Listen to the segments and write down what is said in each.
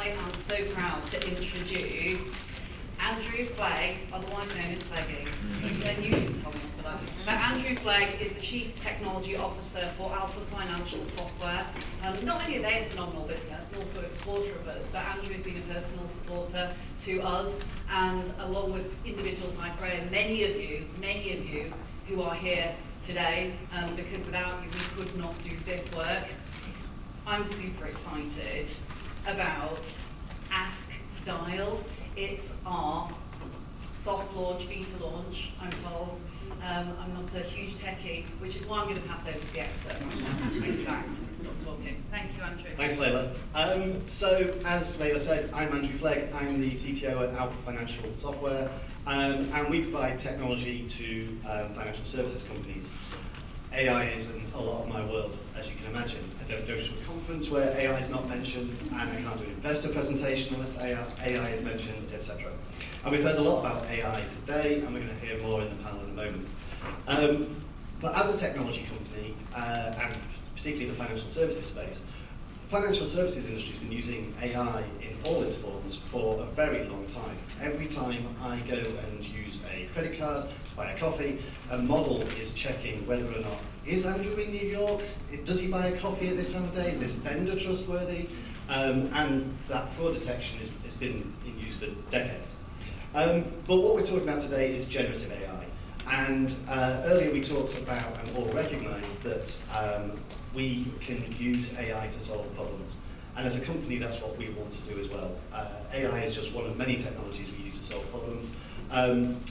I am so proud to introduce Andrew Flegg, otherwise known as Fleggy. And you didn't tell me for that. But Andrew Flegg is the Chief Technology Officer for Alpha Financial Software. Not only are they a phenomenal business and also a supporter of us, but Andrew has been a personal supporter to us, and along with individuals like Graham, many of you who are here today, because without you we could not do this work. I'm super excited about Ask Dial. It's our soft launch, beta launch, I'm told. I'm not a huge techie, which is why I'm going to pass over to the expert right now. In fact, stop talking. Thank you, Andrew. Thanks, Layla. So, as Layla said, I'm Andrew Flegg. I'm the CTO at Alpha Financial Software, and we provide technology to financial services companies. AI isn't a lot of my world, as you can imagine. I don't go to a conference where AI is not mentioned, and I can't do an investor presentation unless AI is mentioned, etc. And we've heard a lot about AI today, and we're going to hear more in the panel in a moment. But as a technology company, and particularly in the financial services space, the financial services industry has been using AI in all its forms for a very long time. Every time I go and use a credit card to buy a coffee, a model is checking whether or not, is Andrew in New York? Does he buy a coffee at this time of day? Is this vendor trustworthy? And that fraud detection has been in use for decades. But what we're talking about today is generative AI. And earlier we talked about and all recognised that we can use AI to solve problems. And as a company, that's what we want to do as well. AI is just one of many technologies we use to solve problems.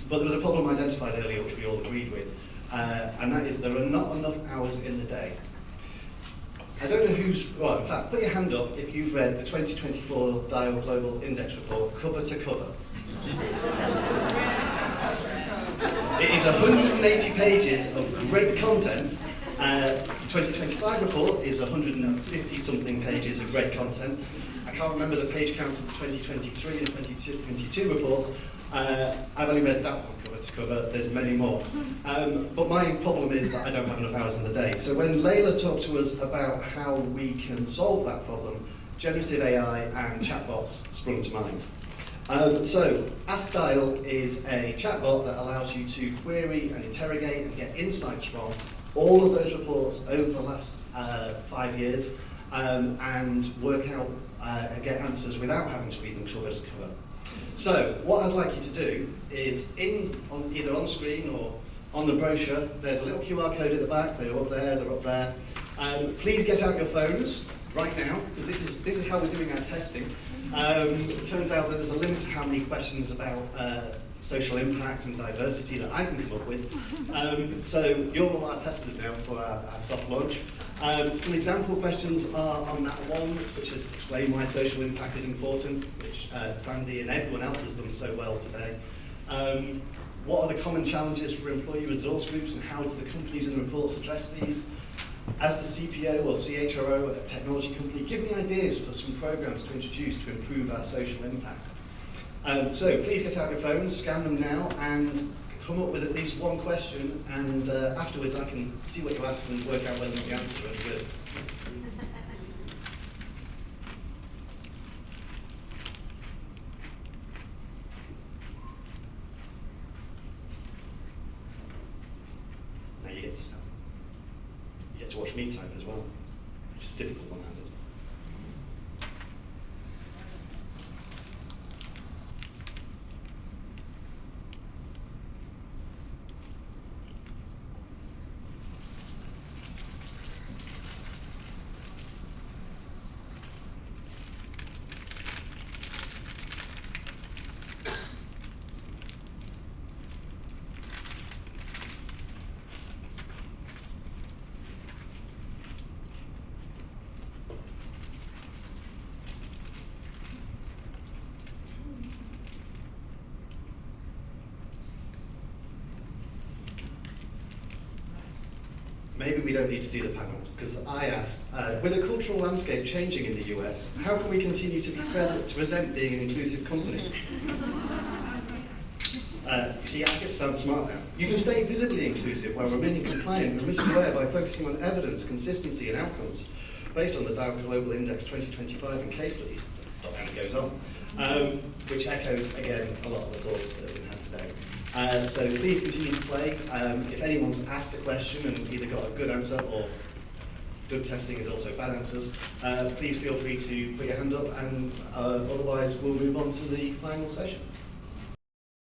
But there was a problem identified earlier, which we all agreed with, and that is there are not enough hours in the day. I don't know who's, well, in fact, put your hand up if you've read the 2024 Dial Global Index Report cover to cover. It is 180 pages of great content. The 2025 report is 150 something pages of great content. I can't remember the page counts of the 2023 and 2022 reports. I've only read that one cover to cover, there's many more. But my problem is that I don't have enough hours in the day. So when Layla talked to us about how we can solve that problem, generative AI and chatbots sprung to mind. So Ask Dial is a chatbot that allows you to query and interrogate and get insights from all of those reports over the last 5 years, and work out and get answers without having to read them cover to cover. So what I'd like you to do is either on screen or on the brochure, there's a little QR code at the back. They're up there. Please get out your phones right now, because this is how we're doing our testing. It turns out that there's a limit to how many questions about social impact and diversity that I can come up with. So you're all our testers now for our soft launch. Some example questions are on that one, such as explain why social impact is important, which Sandy and everyone else has done so well today. What are the common challenges for employee resource groups, and how do the companies and reports address these? As the CPO or CHRO at a technology company, give me ideas for some programs to introduce to improve our social impact. So please get out your phones, scan them now, and come up with at least one question, and afterwards I can see what you asked and work out whether the answers are any good. Now you get to start. You get to watch me type as well, which is difficult one-handed. Maybe we don't need to do the panel, because I asked, with the cultural landscape changing in the US, how can we continue to be present to present being an inclusive company? See, I get to sound smart now. You can stay visibly inclusive while remaining compliant and risk aware by focusing on evidence, consistency and outcomes based on the Dow Global Index 2025 and case studies. and it goes on, which echoes, again, a lot of the thoughts that we've had today. So please continue to play. If anyone's asked a question and either got a good answer or good testing is also bad answers, please feel free to put your hand up, and otherwise we'll move on to the final session.